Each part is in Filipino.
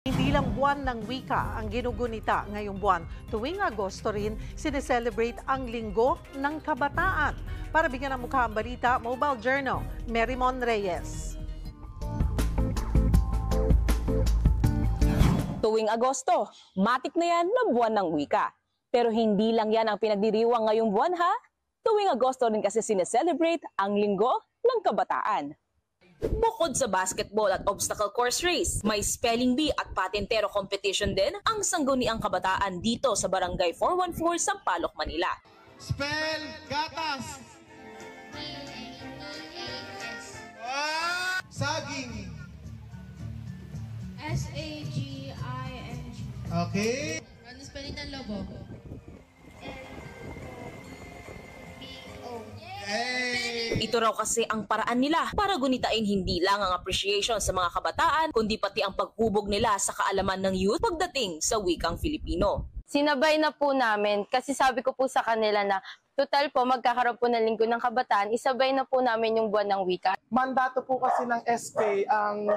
Hindi lang buwan ng wika ang ginugunita ngayong buwan. Tuwing Agosto rin, sineselebrate ang Linggo ng Kabataan. Para bigyan ng mukha ang balita, Mobile Journal, Merymon Reyes. Tuwing Agosto, matik na yan na buwan ng wika. Pero hindi lang yan ang pinagdiriwang ngayong buwan ha. Tuwing Agosto rin kasi sineselebrate ang Linggo ng Kabataan. Bukod sa basketball at obstacle course race, may spelling bee at patintero competition din ang sangguniang kabataan dito sa Barangay 414 Sampaloc, Manila. Spell gatas. Saging. S-A-G-I-N-G. Okay. Ano spelling ng lobo? Hey. Ito raw kasi ang paraan nila para gunitain hindi lang ang appreciation sa mga kabataan, kundi pati ang paghubog nila sa kaalaman ng youth pagdating sa wikang Filipino. Sinabay na po namin kasi sabi ko po sa kanila na total po magkakaroon po ng Linggo ng Kabataan, isabay na po namin yung buwan ng wika. Mandato po kasi ng SK ang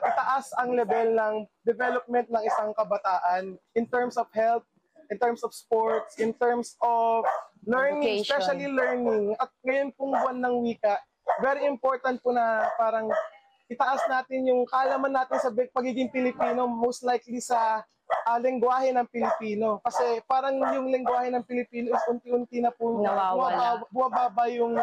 itaas ang level ng development ng isang kabataan in terms of health, in terms of sports, in terms of learning, education. especially learning. At ngayon pong buwan ng wika, very important po na parang itaas natin yung kaalaman natin sa pagiging Pilipino, most likely sa lengguwahe ng Pilipino. Kasi parang yung lengguwahe ng Pilipino is unti-unti na po nawawala. buwababa yung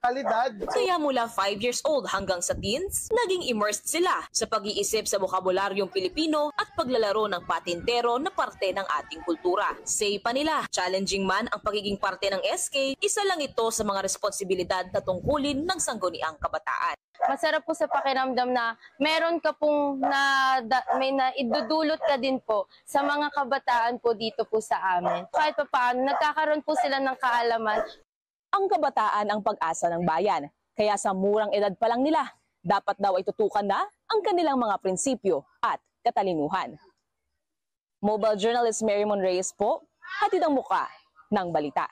kalidad. Kaya mula 5 years old hanggang sa teens, naging immersed sila sa pag-iisip sa bokabularyong Pilipino at paglalaro ng patintero na parte ng ating kultura. Say pa nila, challenging man ang pagiging parte ng SK, isa lang ito sa mga responsibilidad na tungkulin ng sangguniang kabataan. Masarap po sa pakiramdam na meron ka pong may naidudulot ka din po sa mga kabataan po dito po sa amin. Kahit pa paano, nagkakaroon po sila ng kaalaman. Ang kabataan ang pag-asa ng bayan, kaya sa murang edad pa lang nila, dapat daw ay tutukan na ang kanilang mga prinsipyo at katalinuhan. Mobile Journalist Merymon Reyes po, hatid ang muka ng balita.